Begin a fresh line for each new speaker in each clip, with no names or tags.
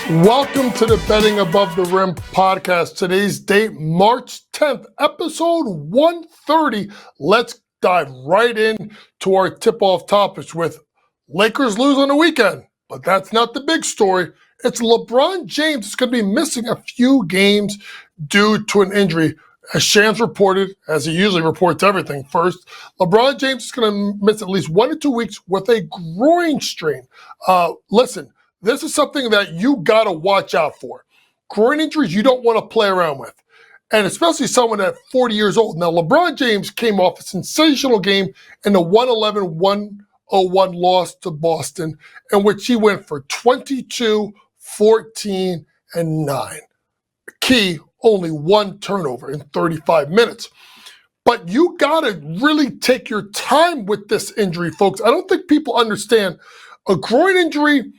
Welcome to the Betting Above the Rim podcast. Today's date, March 10th, episode 130. Let's dive right in to our tip-off topics with Lakers lose on the weekend. But that's not the big story. It's LeBron James is going to be missing a few games due to an injury. As Shams reported, as he usually reports everything first, LeBron James is going to miss at least 1 to 2 weeks with a groin strain. Listen, this is something that you got to watch out for. Groin injuries you don't want to play around with, and especially someone at 40 years old. Now, LeBron James came off a sensational game in the 111-101 loss to Boston, in which he went for 22, 14, and 9. Key, only 1 turnover in 35 minutes. But you got to really take your time with this injury, folks. I don't think people understand a groin injury,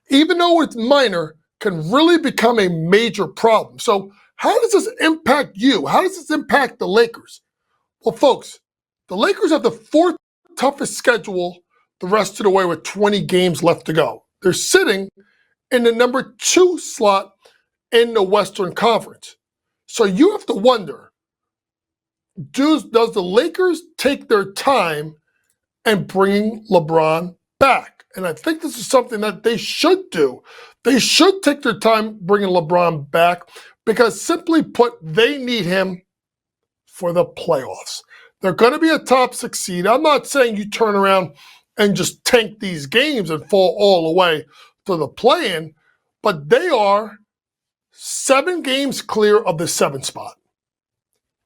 even though it's minor, can really become a major problem. So how does this impact you? How does this impact the Lakers? Well, folks, the Lakers have the 4th toughest schedule the rest of the way with 20 games left to go. They're sitting in the number 2 slot in the Western Conference. So you have to wonder, does the Lakers take their time and bring LeBron back? And I think this is something that they should do. They should take their time bringing LeBron back because, simply put, they need him for the playoffs. They're going to be a top 6 seed. I'm not saying you turn around and just tank these games and fall all the way to the play-in, but they are 7 games clear of the 7th spot.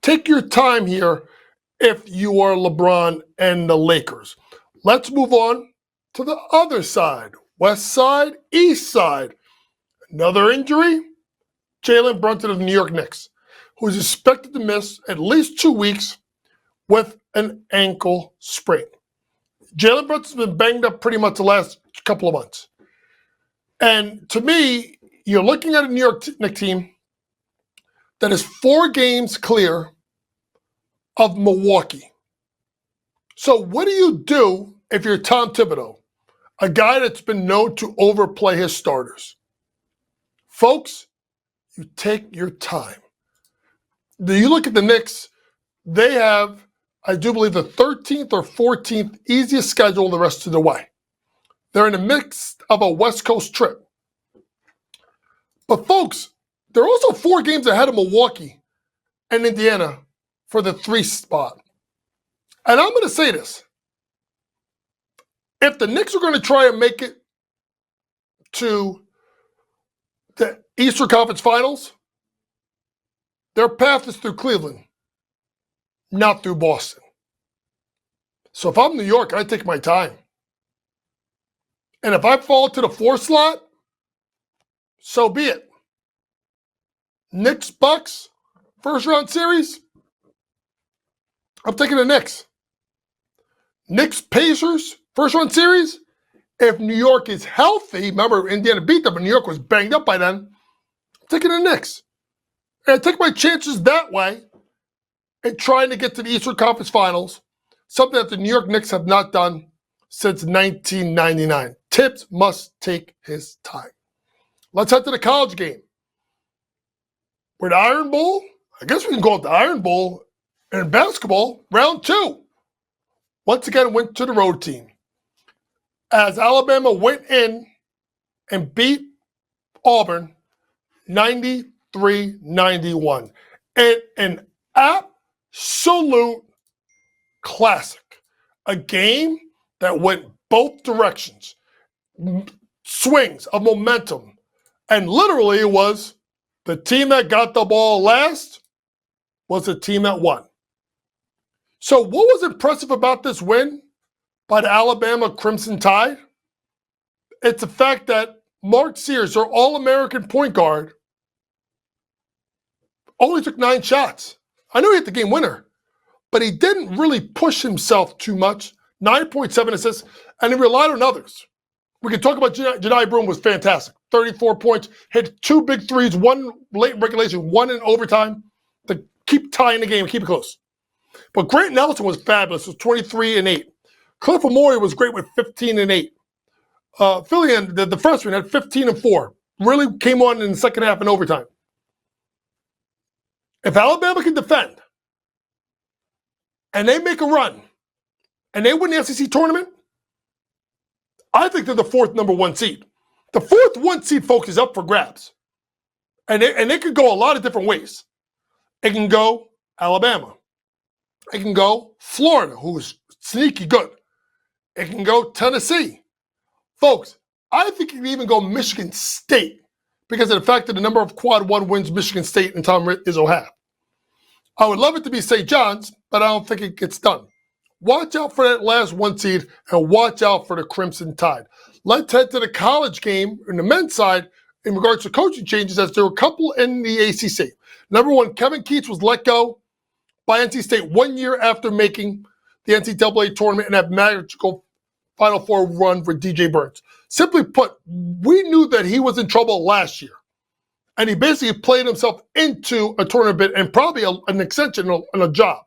Take your time here if you are LeBron and the Lakers. Let's move on to the other side, west side, east side. Another injury, Jalen Brunson of the New York Knicks, who is expected to miss at least 2 weeks with an ankle sprain. Jalen Brunson's been banged up pretty much the last couple of months. And to me, you're looking at a New York Knicks team that is 4 games clear of Milwaukee. So what do you do if you're Tom Thibodeau, a guy that's been known to overplay his starters? Folks, you take your time. You look at the Knicks, they have, I do believe, the 13th or 14th easiest schedule the rest of the way. They're in the midst of a West Coast trip. But folks, they're also 4 games ahead of Milwaukee and Indiana for the 3 spot. And I'm going to say this. If the Knicks are going to try and make it to the Eastern Conference Finals, their path is through Cleveland, not through Boston. So if I'm New York, I take my time. And if I fall to the 4th slot, so be it. Knicks Bucks, first round series, I'm taking the Knicks. Knicks Pacers, first round series, if New York is healthy, remember Indiana beat them, but New York was banged up by then, I'm taking the Knicks. And I take my chances that way in trying to get to the Eastern Conference Finals, something that the New York Knicks have not done since 1999. Tibbs must take his time. Let's head to the college game. With the Iron Bowl, I guess we can call it the Iron Bowl, in basketball, round 2. Once again, went to the road team. As Alabama went in and beat Auburn 93-91. And an absolute classic. A game that went both directions. Swings of momentum. And literally it was the team that got the ball last was the team that won. So what was impressive about this win by the Alabama Crimson Tide? It's the fact that Mark Sears, their All-American point guard, only took 9 shots. I know he hit the game winner, but he didn't really push himself too much. 9.7 assists, and he relied on others. We can talk about Jedi Broome was fantastic. 34 points, hit 2 big threes, 1 late in regulation, 1 in overtime to keep tying the game and keep it close. But Grant Nelson was fabulous, was 23 and 8. Cliff Amore was great with 15 and 8. Fillion, the freshman, had 15 and 4. really came on in the second half in overtime. If Alabama can defend and they make a run and they win the SEC tournament, I think they're the fourth number one seed. The fourth one seed, folks, is up for grabs. And it could go a lot of different ways. It can go Alabama. It can go Florida, who's sneaky good. It can go Tennessee. Folks, I think it can even go Michigan State because of the fact that the number of quad one wins Michigan State and Tom Izzo have. I would love it to be St. John's, but I don't think it gets done. Watch out for that last one seed and watch out for the Crimson Tide. Let's head to the college game in the men's side in regards to coaching changes, as there were a couple in the ACC. Number one, Kevin Keatts was let go by NC State 1 year after making the NCAA tournament and that magical Final Four run for DJ Burns. Simply put, we knew that he was in trouble last year. And he basically played himself into a tournament and probably an extension on a job.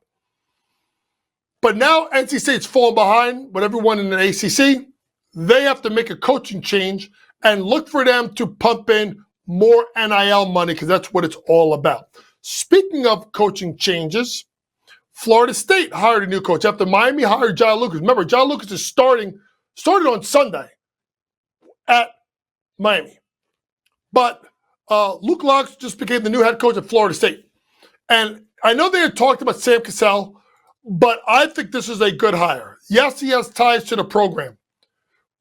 But now NC State's fallen behind with everyone in the ACC. They have to make a coaching change and look for them to pump in more NIL money because that's what it's all about. Speaking of coaching changes, Florida State hired a new coach after Miami hired John Lucas. Remember, John Lucas is started on Sunday at Miami. But Luke Locke just became the new head coach at Florida State. And I know they had talked about Sam Cassell, but I think this is a good hire. Yes, he has ties to the program.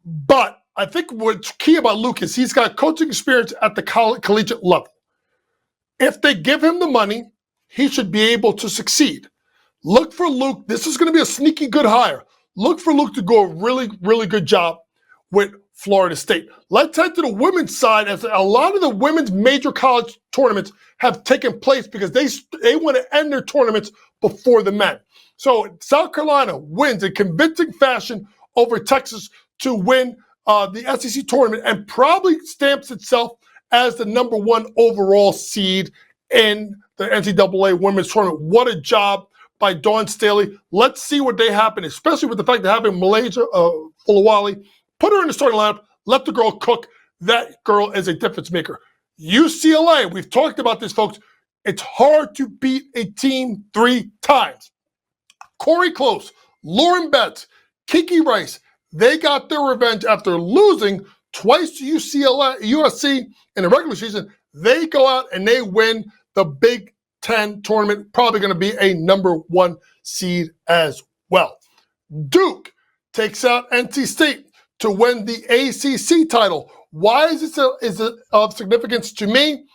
But I think what's key about Luke is he's got coaching experience at the collegiate level. If they give him the money, he should be able to succeed. Look for Luke. This is going to be a sneaky good hire. Look for Luke to do a really, really good job with Florida State. Let's head to the women's side, as a lot of the women's major college tournaments have taken place because they want to end their tournaments before the men. So South Carolina wins in convincing fashion over Texas to win the SEC tournament and probably stamps itself as the number one overall seed in the NCAA women's tournament. What a job by Dawn Staley. Let's see what they happen, especially with the fact that having Malaysia Fulawali. Put her in the starting lineup. Let the girl cook. That girl is a difference maker. UCLA, we've talked about this, folks. It's hard to beat a team 3 times. Corey Close, Lauren Betts, Kiki Rice, they got their revenge after losing twice to USC in the regular season. They go out and they win the Big Ten tournament, probably going to be a number one seed as well. Duke takes out NC State to win the ACC title. Why is it of significance to me?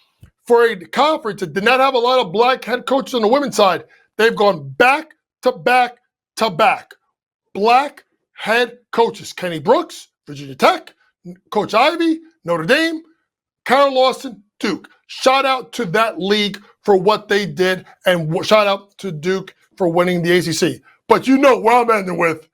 For a conference that did not have a lot of black head coaches on the women's side, they've gone back to back to back. Black head coaches. Kenny Brooks, Virginia Tech, Coach Ivey, Notre Dame, Carol Lawson, Duke. Shout out to that league for what they did, and shout out to Duke for winning the ACC. But you know where I'm ending with.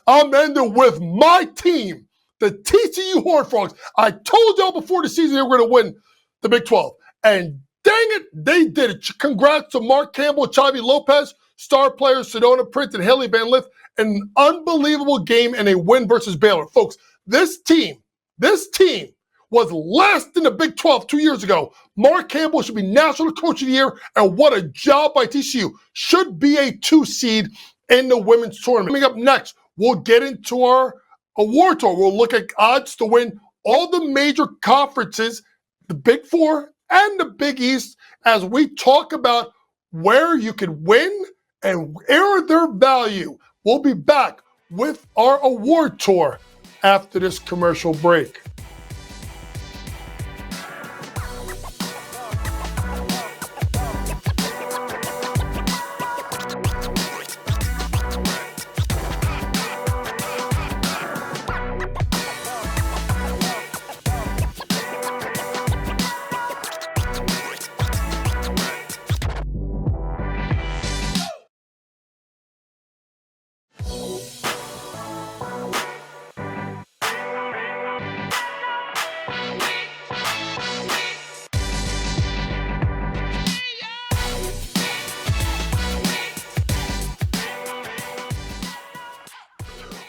I'm ending with my team, the TCU Horned Frogs. I told y'all before the season they were going to win the Big 12. And dang it, they did it. Congrats to Mark Campbell, Chavi Lopez, star players Sedona Prince, and Haley Van Lith. An unbelievable game and a win versus Baylor. Folks, this team was last in the Big 12 2 years ago. Mark Campbell should be National Coach of the Year, and what a job by TCU. Should be a 2 seed in the women's tournament. Coming up next, we'll get into our award tour. We'll look at odds to win all the major conferences, the Big 4 and the Big East, as we talk about where you can win and where their value. We'll be back with our award tour after this commercial break.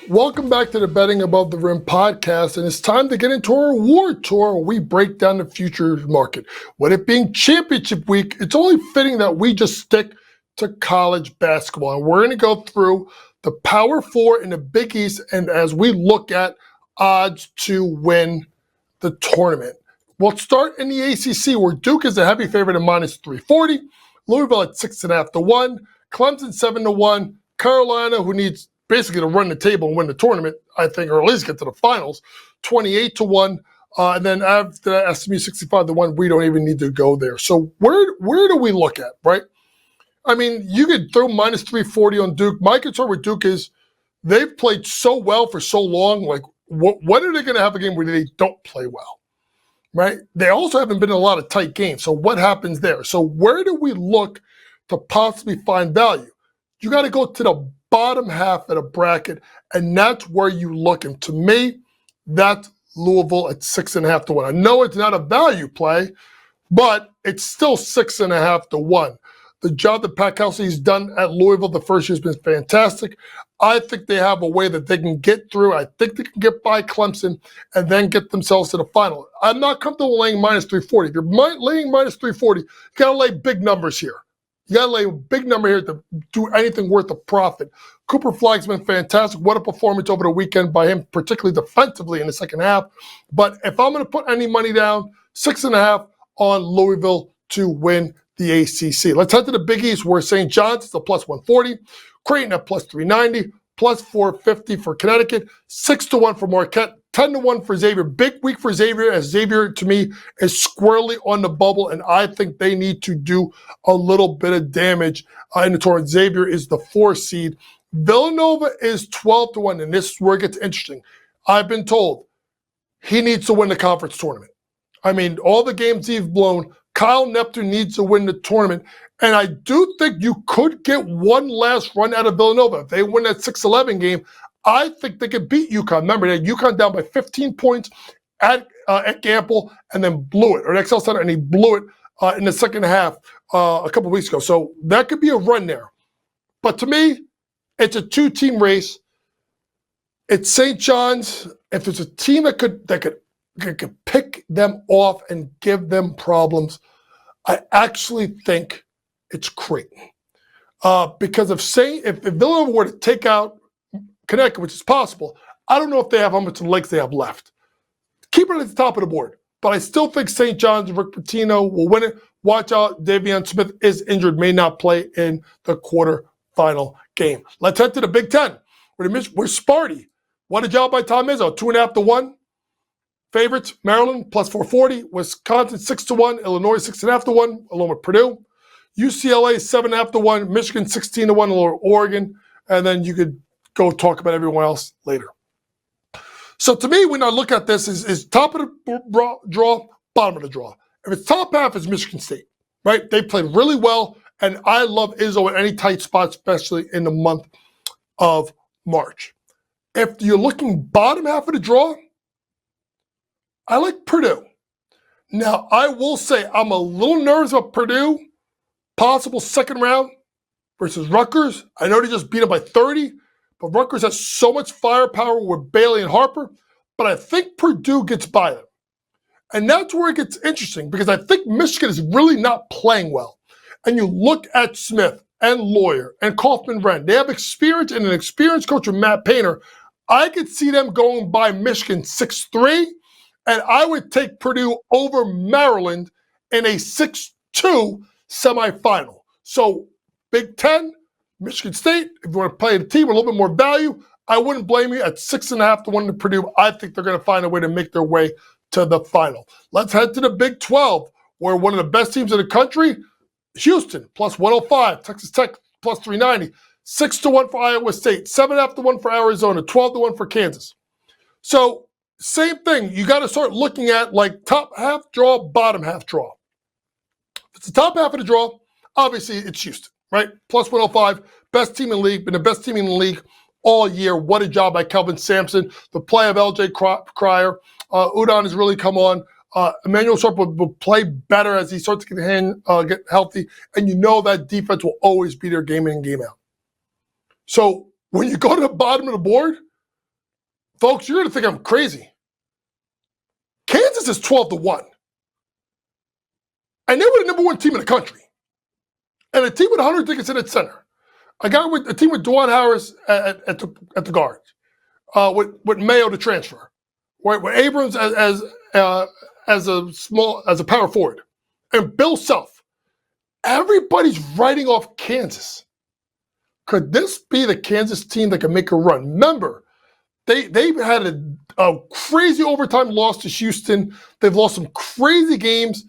Welcome back to the Betting Above the Rim podcast, and it's time to get into our award tour where we break down the futures market. With it being championship week, it's only fitting that we just stick to college basketball. And we're going to go through the Power Four and the Big East, and as we look at odds to win the tournament. We'll start in the ACC, where Duke is a heavy favorite at minus 340, Louisville at 6.5 to 1, Clemson 7 to 1, Carolina, who needs basically to run the table and win the tournament, I think, or at least get to the finals, 28 to 1. And then after that, SMU 65 to 1, we don't even need to go there. So where do we look at, right? I mean, you could throw minus 340 on Duke. My concern with Duke is they've played so well for so long. Like, when are they going to have a game where they don't play well, right? They also haven't been in a lot of tight games. So what happens there? So where do we look to possibly find value? You got to go to the bottom half of the bracket, and that's where you look. And to me, that's Louisville at 6.5 to 1. I know it's not a value play, but it's still 6.5 to 1. The job that Pat Kelsey's done at Louisville the first year has been fantastic. I think they have a way that they can get through. I think they can get by Clemson and then get themselves to the final. I'm not comfortable laying minus 340. If you're laying minus 340, you got to lay big numbers here. You got to lay a big number here to do anything worth a profit. Cooper Flagg's been fantastic. What a performance over the weekend by him, particularly defensively in the second half. But if I'm going to put any money down, 6.5 on Louisville to win the ACC. Let's head to the Big East, where St. John's is a plus 140, Creighton at plus 390, plus 450 for Connecticut, 6 to 1 for Marquette, 10 to 1 for Xavier. Big week for Xavier, as Xavier, to me, is squarely on the bubble, and I think they need to do a little bit of damage in the tournament. Xavier is the 4 seed. Villanova is 12 to 1, and this is where it gets interesting. I've been told he needs to win the conference tournament. I mean, all the games he's blown, Kyle Neptune needs to win the tournament. And I do think you could get one last run out of Villanova. If they win that 6-11 game, I think they could beat UConn. Remember, they had UConn down by 15 points at Gamble and then blew it, or at XL Center, and he blew it in the second half a couple weeks ago. So that could be a run there. But to me, it's a two-team race. It's St. John's. If there's a team that could pick them off and give them problems, I actually think it's Creighton. Because if Villanova were to take out Connecticut, which is possible, I don't know if they have how much legs they have left. Keep it at the top of the board. But I still think St. John's and Rick Pitino will win it. Watch out, Davion Smith is injured, may not play in the quarterfinal game. Let's head to the Big Ten. We're Sparty. What a job by Tom Izzo, 2.5 to 1. Favorites, Maryland, plus 440. Wisconsin, 6 to 1. Illinois, 6.5 to 1, along with Purdue. UCLA, 7.5 to 1. Michigan, 16 to 1, along with Oregon. And then you could go talk about everyone else later. So to me, when I look at this, is top of the draw, bottom of the draw. If it's top half, it's Michigan State, right? They played really well, and I love Izzo in any tight spot, especially in the month of March. If you're looking bottom half of the draw, I like Purdue. Now, I will say I'm a little nervous about Purdue, possible second round versus Rutgers. I know they just beat them by 30, but Rutgers has so much firepower with Bailey and Harper, but I think Purdue gets by them. And that's where it gets interesting, because I think Michigan is really not playing well. And you look at Smith and Lawyer and Kaufman-Wren. They have experience, and an experienced coach with Matt Painter. I could see them going by Michigan 6-3, and I would take Purdue over Maryland in a 6-2 semifinal. So Big Ten, Michigan State, if you want to play the team with a little bit more value, I wouldn't blame you at 6.5 to 1 to Purdue. I think they're going to find a way to make their way to the final. Let's head to the Big 12, where one of the best teams in the country, Houston, plus 105, Texas Tech, plus 390, 6 to 1 for Iowa State, 7.5 to 1 for Arizona, 12 to 1 for Kansas. So same thing. You got to start looking at like top half draw, bottom half draw. If it's the top half of the draw, obviously it's Houston, right? Plus 105, best team in the league, been the best team in the league all year. What a job by Kelvin Sampson. The play of LJ Cryer. Udon has really come on. Emmanuel Sharp will play better as he starts to get healthy. And you know that defense will always be there game in and game out. So when you go to the bottom of the board, Folks, you're going to think I'm crazy. Kansas is 12-1. And they were the number one team in the country. And a team with Hunter Dickinson at center. A team with Dwan Harris at the guard. With Mayo to transfer. Right, with Abrams as a power forward. And Bill Self. Everybody's writing off Kansas. Could this be the Kansas team that can make a run? Remember, they've had a crazy overtime loss to Houston. They've lost some crazy games.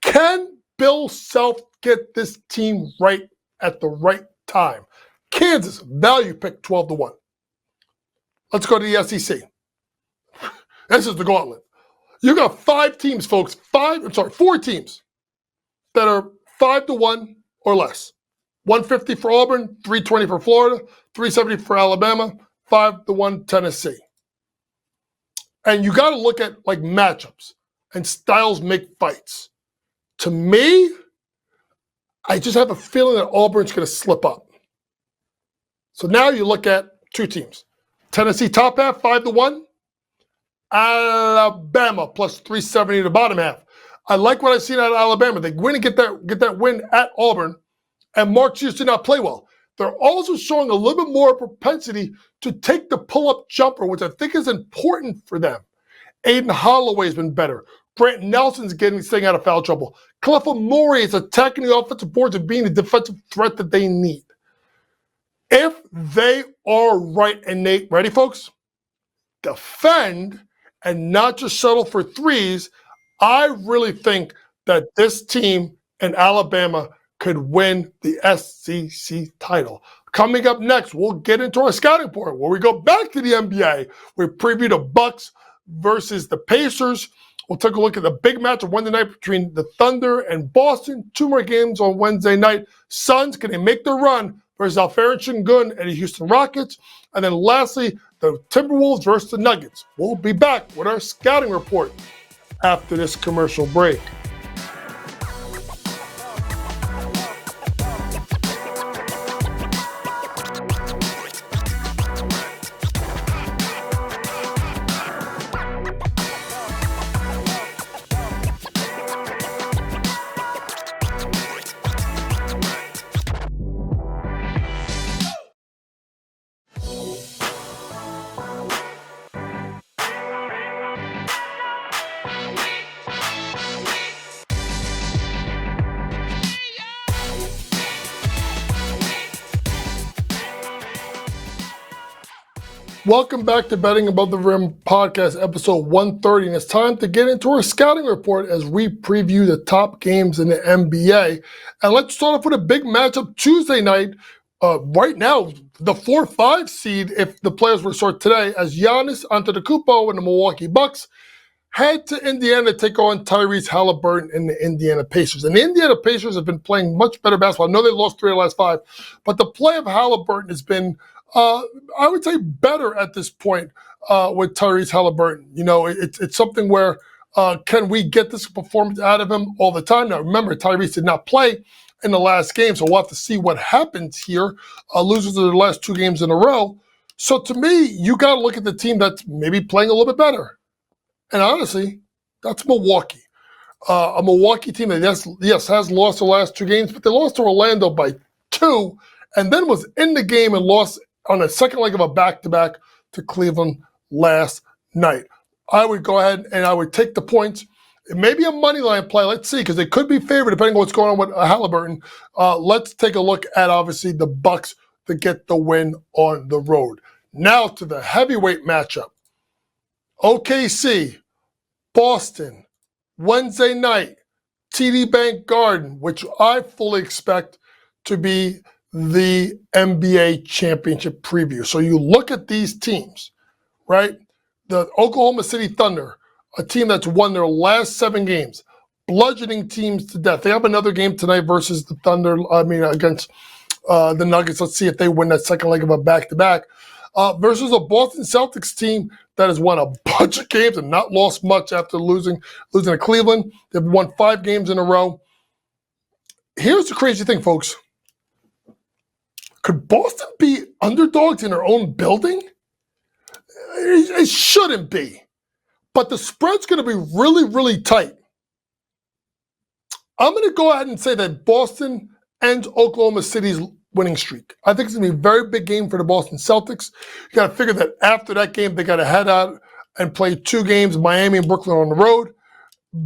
Can Bill Self get this team right at the right time? Kansas, value pick 12-1. Let's go to the SEC. This is the gauntlet. You got 5 teams, folks. 4 teams that are 5-1 or less. 150 for Auburn, 320 for Florida, 370 for Alabama, 5-1 Tennessee. And you got to look at like matchups and styles make fights. To me, I just have a feeling that Auburn's going to slip up. So now you look at 2 teams. Tennessee top half, 5-1. Alabama plus 370 in the bottom half. I like what I've seen out of Alabama. They win and get that win at Auburn, and Mark Hughes did not play well. They're also showing a little bit more propensity to take the pull-up jumper, which I think is important for them. Aiden Holloway's been better. Grant Nelson's staying out of foul trouble. Clifford Murray is attacking the offensive boards and being the defensive threat that they need. If they are right, and Nate, ready, folks? Defend and not just settle for threes, I really think that this team in Alabama could win the SEC title. Coming up next, we'll get into our scouting report where we go back to the NBA. We preview the Bucks versus the Pacers. We'll take a look at the big match of Wednesday night between the Thunder and Boston. 2 more games on Wednesday night. Suns, can they make the run versus Alperen Sengun and the Houston Rockets? And then lastly, the Timberwolves versus the Nuggets. We'll be back with our scouting report after this commercial break. Welcome back to Betting Above the Rim podcast, episode 130, and it's time to get into our scouting report as we preview the top games in the NBA. And let's start off with a big matchup Tuesday night. Right now, the 4-5 seed, if the players were to start today, as Giannis Antetokounmpo and the Milwaukee Bucks head to Indiana to take on Tyrese Halliburton and the Indiana Pacers. And the Indiana Pacers have been playing much better basketball. I know they've lost 3 of the last 5, but the play of Halliburton has been I would say better at this point with Tyrese Halliburton. You know, it's something where can we get this performance out of him all the time? Now, remember, Tyrese did not play in the last game, so we'll have to see what happens here. Losers of the last 2 games in a row. So to me, you got to look at the team that's maybe playing a little bit better. And honestly, that's Milwaukee. A Milwaukee team that, yes, has lost the last 2 games, but they lost to Orlando by 2 and then was in the game and lost on a second leg of a back-to-back to Cleveland last night. I would go ahead and I would take the points. It may be a money line play. Let's see, because they could be favored depending on what's going on with Halliburton. Let's take a look at, obviously, the Bucks to get the win on the road. Now to the heavyweight matchup. OKC, Boston, Wednesday night, TD Bank Garden, which I fully expect to be the NBA championship preview. So you look at these teams, right? The Oklahoma City Thunder, a team that's won their last 7 games, bludgeoning teams to death. They have another game tonight versus the Thunder, against the Nuggets. Let's see if they win that second leg of a back-to-back. Versus a Boston Celtics team that has won a bunch of games and not lost much after losing to Cleveland. They've won 5 games in a row. Here's the crazy thing, folks. Could Boston be underdogs in their own building? It shouldn't be. But the spread's going to be really, really tight. I'm going to go ahead and say that Boston ends Oklahoma City's winning streak. I think it's going to be a very big game for the Boston Celtics. You got to figure that after that game, they got to head out and play 2 games, Miami and Brooklyn on the road.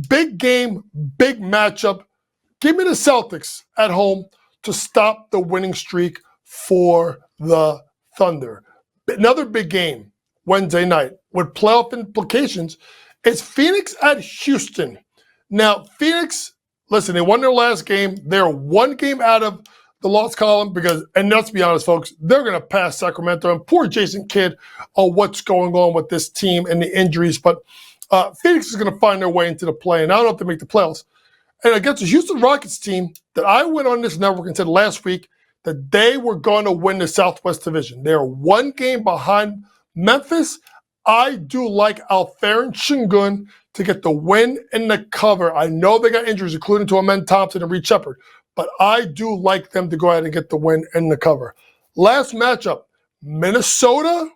Big game, big matchup. Give me the Celtics at home to stop the winning streak for the Thunder. Another big game Wednesday night with playoff implications is Phoenix at Houston. Now, Phoenix, listen, they won their last game. They're 1 game out of the loss column because, and let's be honest, folks, they're going to pass Sacramento. And poor Jason Kidd on what's going on with this team and the injuries. But Phoenix is going to find their way into the play. And I don't know if they make the playoffs. And against the Houston Rockets team that I went on this network and said last week that they were going to win the Southwest Division. They're 1 game behind Memphis. I do like Alperen Şengün to get the win and the cover. I know they got injuries, including to Amen Thompson and Reed Shepard, but I do like them to go ahead and get the win and the cover. Last matchup, Minnesota,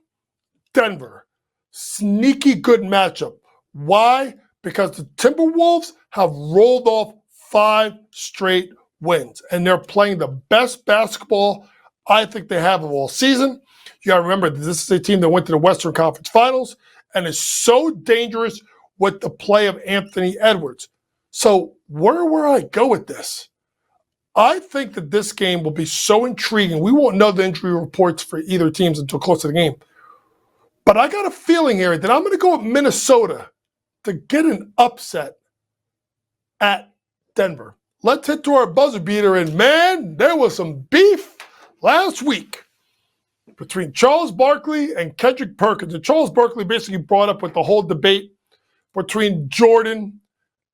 Denver. Sneaky good matchup. Why? Because the Timberwolves have rolled off 5 straight wins, and they're playing the best basketball I think they have of all season. You got to remember, this is a team that went to the Western Conference Finals and is so dangerous with the play of Anthony Edwards. So where I go with this? I think that this game will be so intriguing. We won't know the injury reports for either teams until close to the game. But I got a feeling here that I'm going to go with Minnesota to get an upset at Denver. Let's hit to our buzzer beater. And man, there was some beef last week between Charles Barkley and Kendrick Perkins. And Charles Barkley basically brought up with the whole debate between Jordan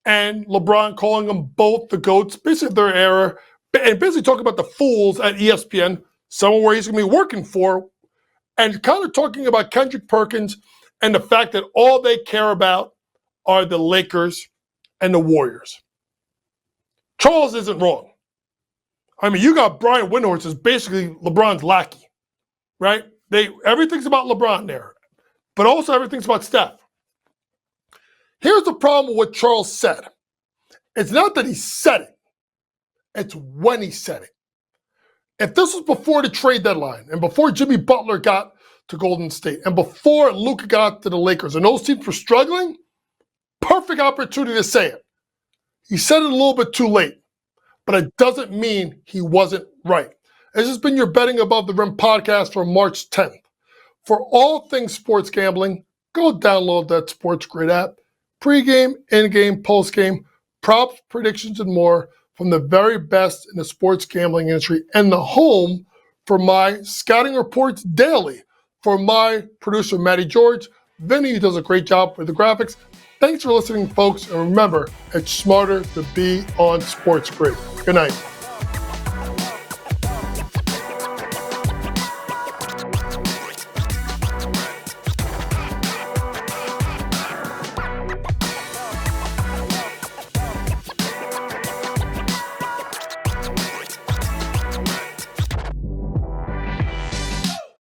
and LeBron, calling them both the GOATs, basically their era, and basically talking about the fools at ESPN, somewhere he's going to be working for, and kind of talking about Kendrick Perkins and the fact that all they care about are the Lakers and the Warriors. Charles isn't wrong. I mean, you got Brian Windhorst as basically LeBron's lackey, right? Everything's about LeBron there, but also everything's about Steph. Here's the problem with what Charles said. It's not that he said it. It's when he said it. If this was before the trade deadline and before Jimmy Butler got to Golden State and before Luka got to the Lakers and those teams were struggling, perfect opportunity to say it. He said it a little bit too late, but it doesn't mean he wasn't right. This has been your Betting Above the Rim podcast for March 10th. For all things sports gambling, go download that Sports Grid app. Pre-game, in-game, post-game, props, predictions, and more from the very best in the sports gambling industry and the home for my scouting reports daily. For my producer, Matty George, Vinny, who does a great job with the graphics. Thanks for listening, folks. And remember, it's smarter to be on Sports Grid. Good night.